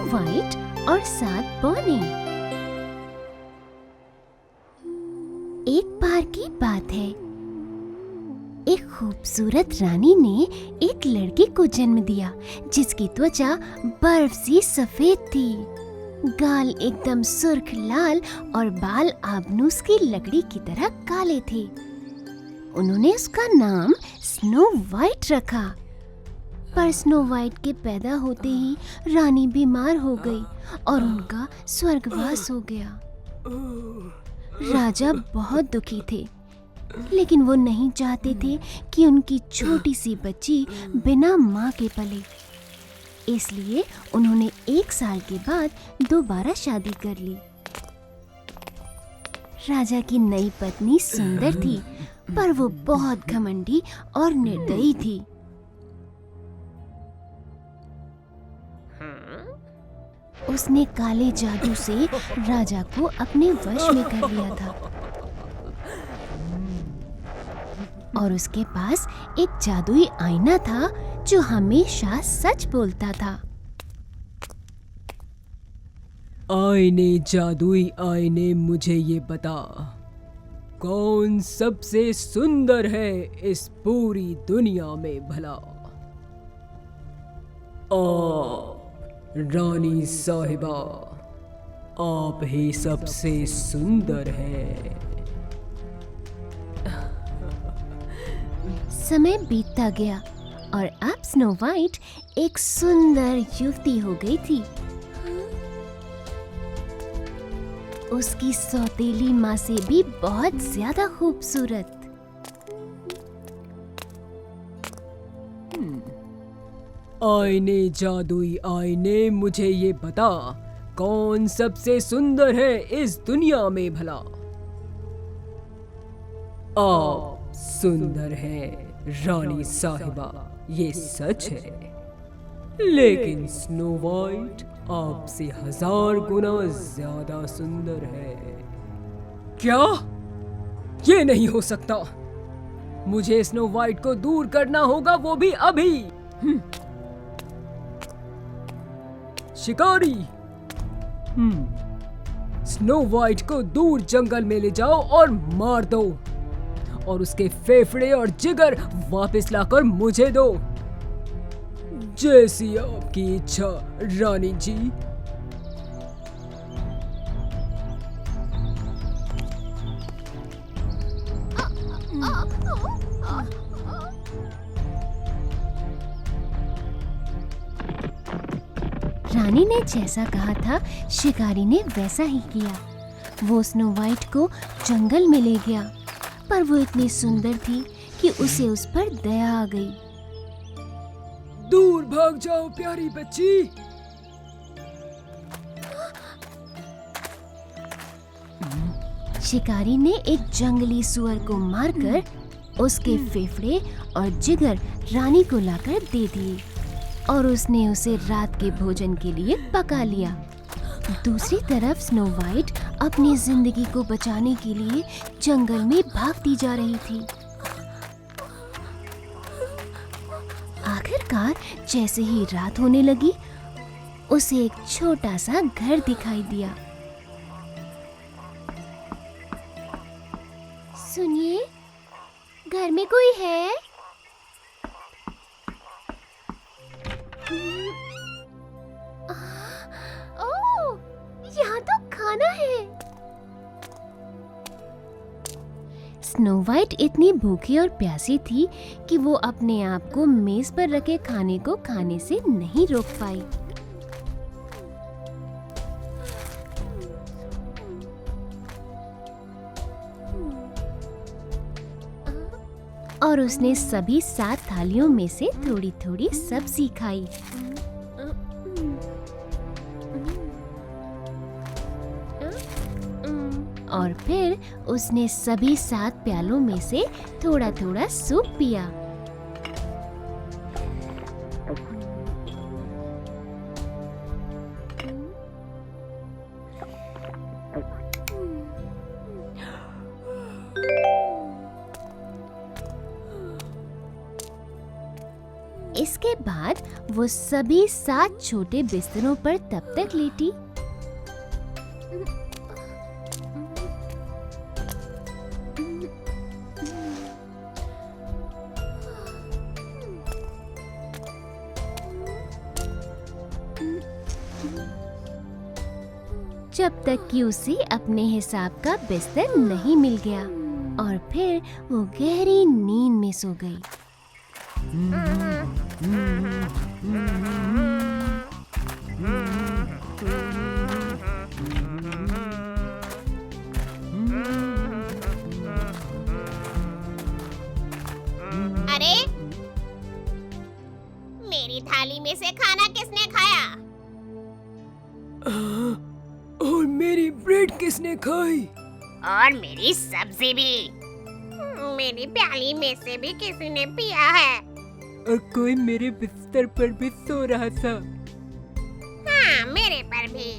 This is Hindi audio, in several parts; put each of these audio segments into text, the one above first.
वाइट और 7 बौने। एक बार की बात है, एक खूबसूरत रानी ने एक लड़के को जन्म दिया जिसकी त्वचा बर्फ सी सफेद थी, गाल एकदम सुर्ख लाल और बाल आबनूस की लकड़ी की तरह काले थे। उन्होंने उसका नाम स्नो वाइट रखा। पर स्नो वाइट के पैदा होते ही रानी बीमार हो गई और उनका स्वर्गवास हो गया। राजा बहुत दुखी थे, लेकिन वो नहीं चाहते थे कि उनकी छोटी सी बच्ची बिना माँ के पले। इसलिए उन्होंने 1 साल के बाद दोबारा शादी कर ली। राजा की नई पत्नी सुंदर थी, पर वो बहुत घमंडी और निर्दयी थी। उसने काले जादू से राजा को अपने वश में कर लिया था और उसके पास एक जादुई आईना था जो हमेशा सच बोलता था। आईने, जादुई आईने, मुझे ये बता, कौन सबसे सुंदर है इस पूरी दुनिया में भला? रानी साहिबा, आप ही सबसे सुंदर हैं। समय बीतता गया और अब स्नो वाइट एक सुंदर युवती हो गई थी। उसकी सौतेली माँ से भी बहुत ज्यादा खूबसूरत। आईने, जादुई आईने, मुझे ये बता, कौन सबसे सुंदर है इस दुनिया में भला? आप सुंदर हैं रानी साहिबा, ये सच है, लेकिन स्नो वाइट आपसे 1000 गुना ज्यादा सुंदर है। क्या? ये नहीं हो सकता। मुझे स्नो वाइट को दूर करना होगा, वो भी अभी। शिकारी, स्नो वाइट को दूर जंगल में ले जाओ और मार दो और उसके फेफड़े और जिगर वापस लाकर मुझे दो। जैसी आपकी इच्छा रानी जी। रानी ने जैसा कहा था, शिकारी ने वैसा ही किया। वो स्नो वाइट को जंगल में ले गया, पर वो इतनी सुंदर थी कि उसे उस पर दया आ गई। दूर भाग जाओ प्यारी बच्ची। शिकारी ने एक जंगली सुअर को मारकर उसके फेफड़े और जिगर रानी को लाकर दे दिए और उसने उसे रात के भोजन के लिए पका लिया। दूसरी तरफ स्नो वाइट अपनी जिंदगी को बचाने के लिए जंगल में भागती जा रही थी। आखिरकार जैसे ही रात होने लगी, उसे एक छोटा सा घर दिखाई दिया। सुनिए, घर में कोई है? ओह, यहाँ तो खाना है। स्नो वाइट इतनी भूखी और प्यासी थी कि वो अपने आप को मेज पर रखे खाने को खाने से नहीं रोक पाई। और उसने सभी 7 थालियों में से थोड़ी थोड़ी सब्जी खाई। और फिर उसने सभी 7 प्यालों में से थोड़ा थोड़ा सूप पिया। इसके बाद वो सभी 7 छोटे बिस्तरों पर तब तक लेटी जब तक कि उसे अपने हिसाब का बिस्तर नहीं मिल गया और फिर वो गहरी नींद में सो गई। अरे, मेरी थाली में से खाना किसने खाया? और मेरी ब्रेड किसने खाई? और मेरी सब्जी भी। मेरी प्याली में से भी किसी ने पिया है। और कोई मेरे बिस्तर पर भी सो रहा था। हाँ, मेरे पर भी।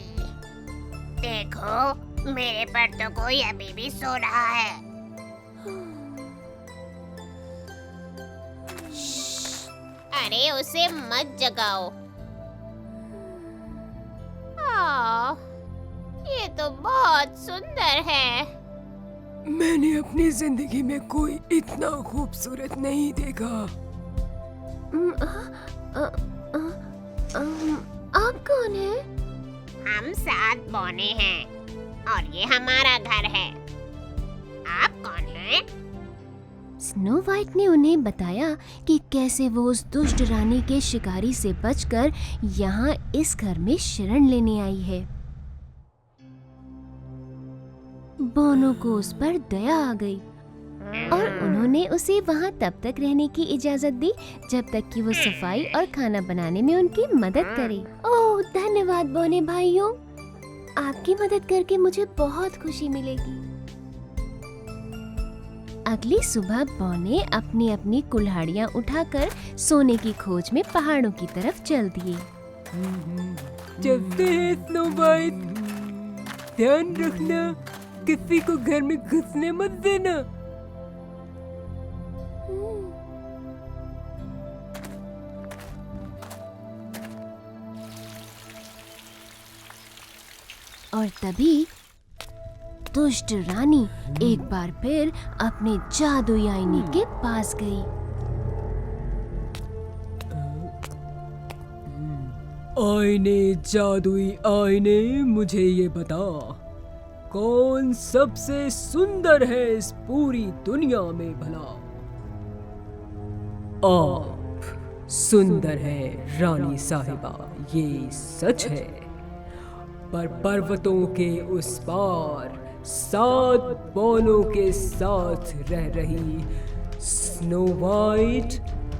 देखो, मेरे पर तो कोई अभी भी सो रहा है। अरे, उसे मत जगाओ। ये तो बहुत सुंदर है। मैंने अपनी जिंदगी में कोई इतना खूबसूरत नहीं देखा। आप कौन है? हम 7 बौने हैं और ये हमारा घर है। आप कौन हैं? स्नो वाइट ने उन्हें बताया कि कैसे वो उस दुष्ट रानी के शिकारी से बचकर यहाँ इस घर में शरण लेने आई है। बोनो को उस पर दया आ गई और उन्होंने उसे वहाँ तब तक रहने की इजाजत दी जब तक कि वो सफाई और खाना बनाने में उनकी मदद करे। ओह, धन्यवाद बोने भाइयों, आपकी मदद करके मुझे बहुत खुशी मिलेगी। अगली सुबह बौने अपनी अपनी कुल्हाड़ियाँ उठाकर सोने की खोज में पहाड़ों की तरफ चल दिए। चलते हैं स्नो वाइट। ध्यान रखना, किसी को घर में घुसने मत देना। और तभी दुष्ट रानी एक बार फिर अपने जादुई आईने के पास गई। आईने, जादुई आईने, मुझे ये बता, कौन सबसे सुंदर है इस पूरी दुनिया में भला? आप सुंदर है रानी साहिबा, ये सच है। पर पर्वतों के उस पार 7 बौनों के साथ रह रही स्नो वाइट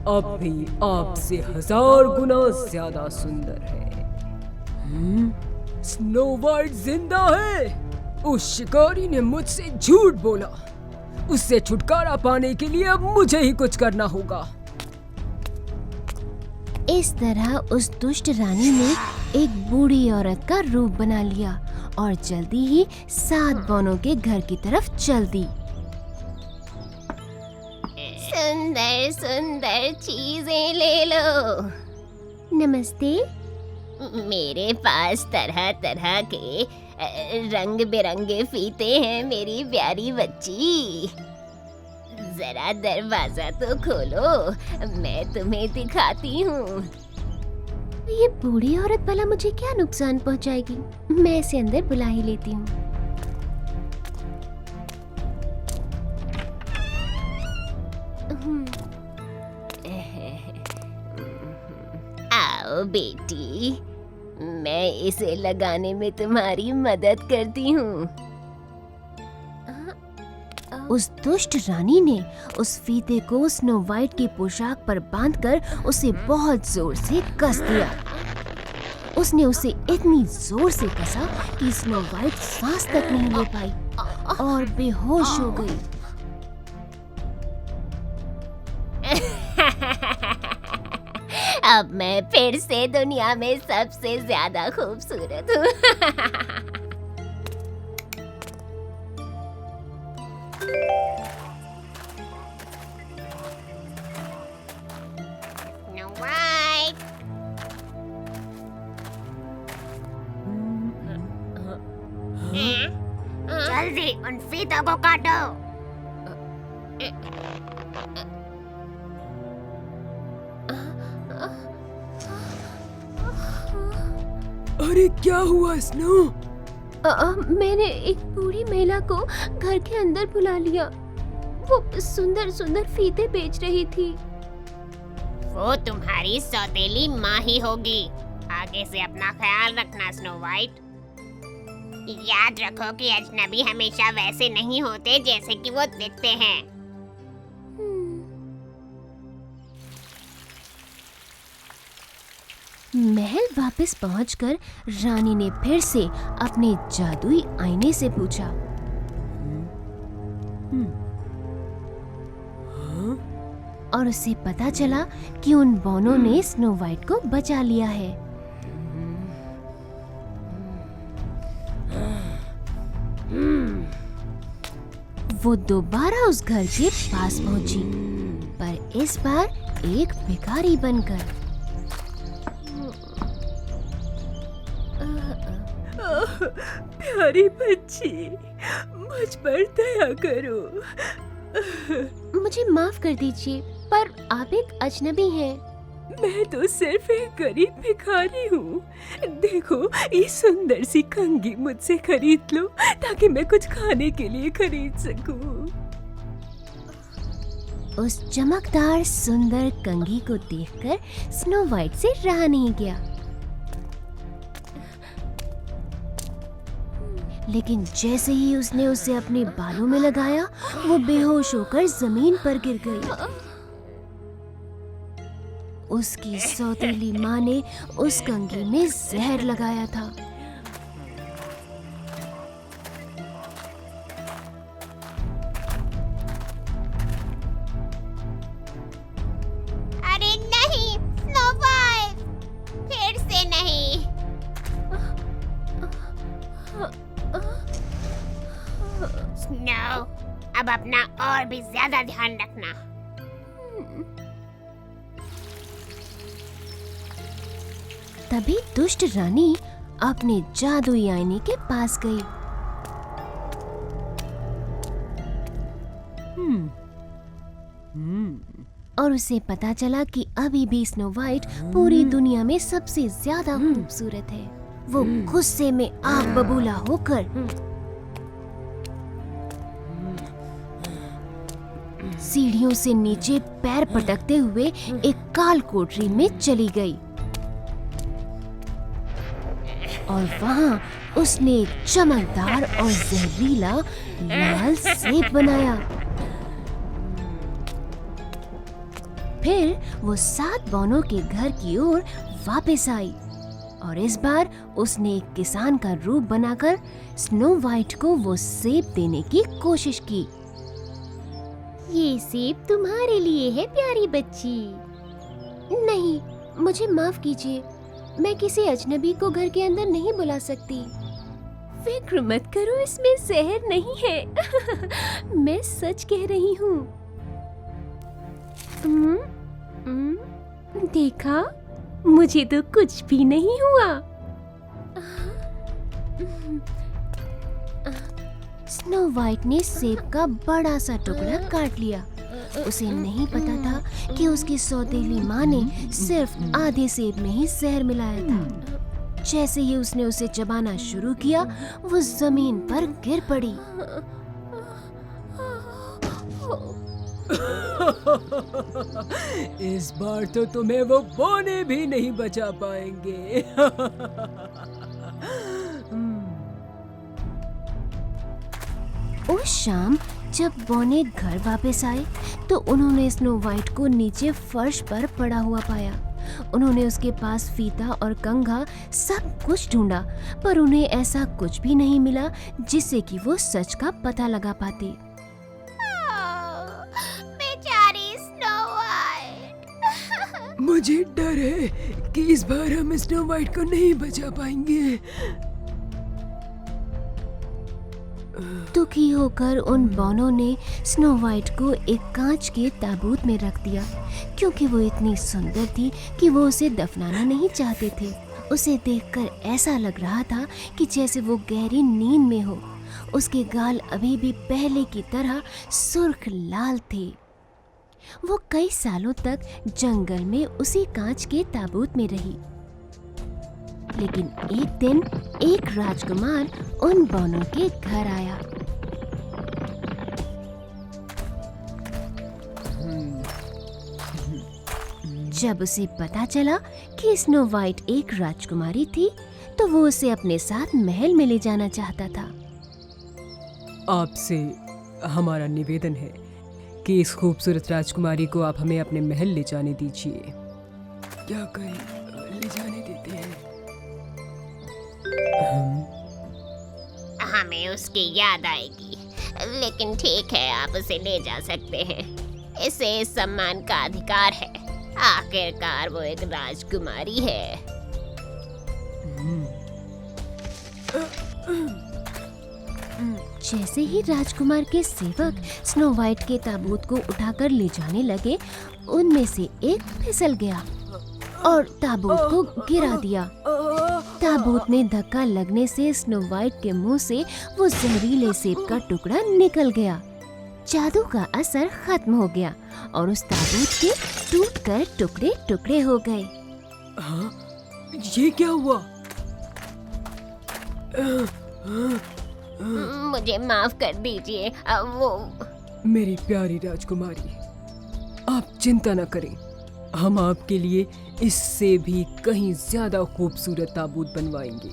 अब भी आपसे 1000 गुना ज्यादा सुंदर है। स्नो वाइट जिंदा है? उस शिकारी ने मुझसे झूठ बोला। उससे छुटकारा पाने के लिए अब मुझे ही कुछ करना होगा। इस तरह उस दुष्ट रानी ने एक बूढ़ी औरत का रूप बना लिया और जल्दी ही 7 बौनों के घर की तरफ चल दी। सुंदर सुंदर चीजें ले लो। नमस्ते। मेरे पास तरह तरह के रंग बिरंगे फीते हैं मेरी प्यारी बच्ची। जरा दरवाजा तो खोलो, मैं तुम्हें दिखाती हूँ। ये बूढ़ी औरत भला मुझे क्या नुकसान पहुंचाएगी? मैं इसे अंदर बुला ही लेती हूँ। आओ बेटी, मैं इसे लगाने में तुम्हारी मदद करती हूँ। उस दुष्ट रानी ने उस फीते को स्नो वाइट की पोशाक पर बांधकर उसे बहुत जोर से कस दिया। उसने उसे इतनी जोर से कसा कि स्नो वाइट सांस तक नहीं ले पाई और बेहोश हो गई। अब मैं फिर से दुनिया में सबसे ज्यादा खूबसूरत हूँ। जल्दी उन फीतों को काटो। अरे क्या हुआ स्नो? मैंने एक बूढ़ी महिला को घर के अंदर बुला लिया। वो सुंदर सुंदर फीते बेच रही थी। वो तुम्हारी सौतेली माँ ही होगी। आगे से अपना ख्याल रखना स्नो वाइट। याद रखो कि अजनबी हमेशा वैसे नहीं होते जैसे कि वो दिखते हैं। महल वापस पहुंचकर रानी ने फिर से अपने जादुई आईने से पूछा। और उसे पता चला कि उन बौनों ने स्नो वाइट को बचा लिया है। वो दोबारा उस घर के पास पहुंची, पर इस बार एक भिखारी बनकर। प्यारी बच्ची, मुझ पर दया करो। मुझे माफ कर दीजिए, पर आप एक अजनबी हैं। मैं तो सिर्फ एक गरीब भिखारी हूँ। देखो, ये सुंदर सी कंघी मुझसे खरीद लो ताकि मैं कुछ खाने के लिए खरीद सकूँ। उस चमकदार सुंदर कंघी को देखकर स्नो वाइट से रहा नहीं गया। लेकिन जैसे ही उसने उसे अपने बालों में लगाया, वो बेहोश होकर जमीन पर गिर गई। उसकी सौतेली माँ ने उस कंघी में जहर लगाया था। अरे नहीं स्नो वाइट, फिर से नहीं। स्नो, अब अपना और भी ज्यादा ध्यान रखना। तभी दुष्ट रानी अपने जादुई आईने के पास गई। और उसे पता चला कि अभी भी स्नो वाइट पूरी दुनिया में सबसे ज्यादा खूबसूरत है। वो गुस्से में आग बबूला होकर सीढ़ियों से नीचे पैर पटकते हुए एक काल कोठरी में चली गई। और वहां उसने एक चमकदार और जहरीला लाल सेब बनाया। फिर वो 7 बौनों के घर की ओर वापस आई और इस बार उसने एक किसान का रूप बनाकर स्नो वाइट को वो सेब देने की कोशिश की। ये सेब तुम्हारे लिए है प्यारी बच्ची। नहीं, मुझे माफ कीजिए, मैं किसी अजनबी को घर के अंदर नहीं बुला सकती। फिक्र मत करो, इसमें जहर नहीं है। मैं सच कह रही हूँ। देखा, मुझे तो कुछ भी नहीं हुआ। स्नो वाइट ने सेब का बड़ा सा टुकड़ा काट लिया। उसे नहीं पता था कि उसकी सौतेली माँ ने सिर्फ आधे सेब में ही जहर मिलाया था। जैसे ही उसने उसे चबाना शुरू किया, वो जमीन पर गिर पड़ी। इस बार तो तुम्हें वो बौने भी नहीं बचा पाएंगे। उस शाम जब बौने घर वापस आए तो उन्होंने स्नो वाइट को नीचे फर्श पर पड़ा हुआ पाया। उन्होंने उसके पास फीता और कंघा सब कुछ ढूंढा, पर उन्हें ऐसा कुछ भी नहीं मिला जिससे कि वो सच का पता लगा पाते। बेचारी स्नो वाइट। मुझे डर है कि इस बार हम स्नो वाइट को नहीं बचा पाएंगे। दुखी होकर उन बौनों ने स्नो वाइट को एक कांच के ताबूत में रख दिया, क्योंकि वो इतनी सुंदर थी कि वो उसे दफनाना नहीं चाहते थे। उसे देखकर ऐसा लग रहा था कि जैसे वो गहरी नींद में हो, उसके गाल अभी भी पहले की तरह सुर्ख लाल थे। वो कई सालों तक जंगल में उसी कांच के ताबूत में रही। लेकिन एक दिन एक राजकुमार उन बौनों के घर आया। जब उसे पता चला कि स्नो वाइट एक राजकुमारी थी, तो वो उसे अपने साथ महल में ले जाना चाहता था। आपसे हमारा निवेदन है कि इस खूबसूरत राजकुमारी को आप हमें अपने महल ले जाने दीजिए। क्या करें, ले जाने देते हैं। हमें उसकी याद आएगी, लेकिन ठीक है, आप उसे ले जा सकते हैं। इसे इस सम्मान का अधिकार है। आखिरकार वो एक राजकुमारी है। जैसे ही राजकुमार के सेवक स्नो वाइट के ताबूत को उठाकर ले जाने लगे, उनमें से एक फिसल गया और ताबूत को गिरा दिया। ताबूत में धक्का लगने से स्नो वाइट के मुंह से वो जहरीले सेब का टुकड़ा निकल गया। जादू का असर खत्म हो गया और उस ताबूत के टूटकर टुकड़े टुकड़े हो गए। हाँ, ये क्या हुआ? मुझे माफ कर दीजिए। वो मेरी प्यारी राजकुमारी, आप चिंता न करें, हम आपके लिए इससे भी कहीं ज्यादा खूबसूरत ताबूत बनवाएंगे।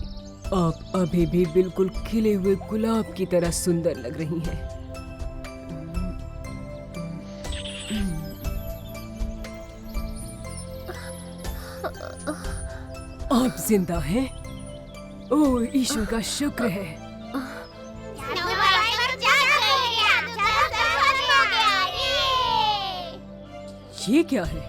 आप अभी भी बिल्कुल खिले हुए गुलाब की तरह सुंदर लग रही हैं। आप जिंदा हैं? ओह, ईश्वर का शुक्र है। ये क्या है?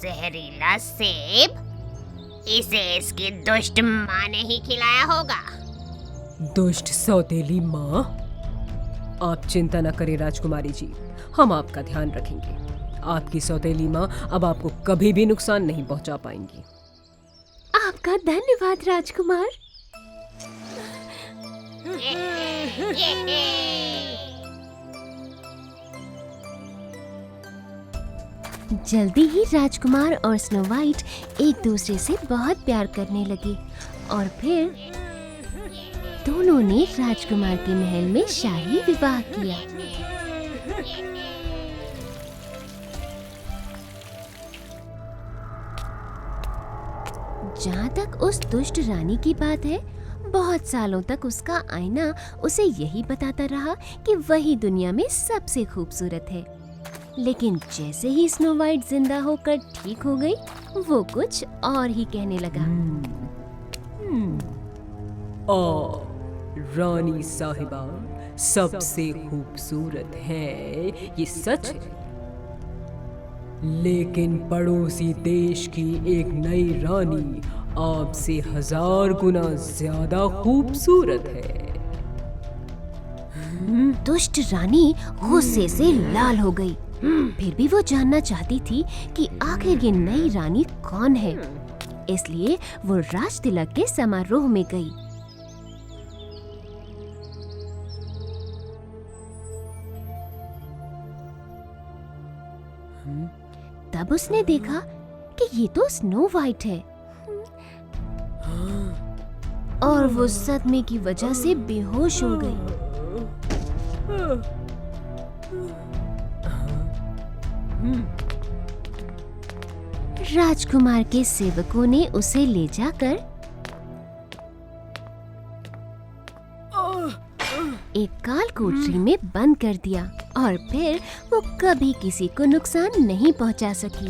जहरीला सेब। इसे इसकी दुष्ट माँ ने ही खिलाया होगा। दुष्ट सौतेली माँ? आप चिंता न करें राजकुमारी जी, हम आपका ध्यान रखेंगे। आपकी सौतेली माँ अब आपको कभी भी नुकसान नहीं पहुंचा पाएंगी। आपका धन्यवाद राजकुमार। जल्दी ही राजकुमार और स्नो वाइट एक दूसरे से बहुत प्यार करने लगे और फिर दोनों ने राजकुमार के महल में शाही विवाह किया। जहाँ तक उस दुष्ट रानी की बात है, बहुत सालों तक उसका आईना उसे यही बताता रहा कि वही दुनिया में सबसे खूबसूरत है। लेकिन जैसे ही स्नो वाइट जिंदा होकर ठीक हो गई, वो कुछ और ही कहने लगा। रानी साहिबा सबसे खूबसूरत है, ये सच है। लेकिन पड़ोसी देश की एक नई रानी आपसे 1000 गुना ज्यादा खूबसूरत है। दुष्ट रानी गुस्से से लाल हो गई। फिर भी वो जानना चाहती थी कि आखिर ये नई रानी कौन है। इसलिए वो राज तिलक के समारोह में गई। तब उसने देखा कि ये तो स्नो वाइट है और वो सदमे की वजह से बेहोश हो गई। राजकुमार के सेवकों ने उसे ले जाकर एक काल कोठरी में बंद कर दिया और फिर वो कभी किसी को नुकसान नहीं पहुंचा सकी।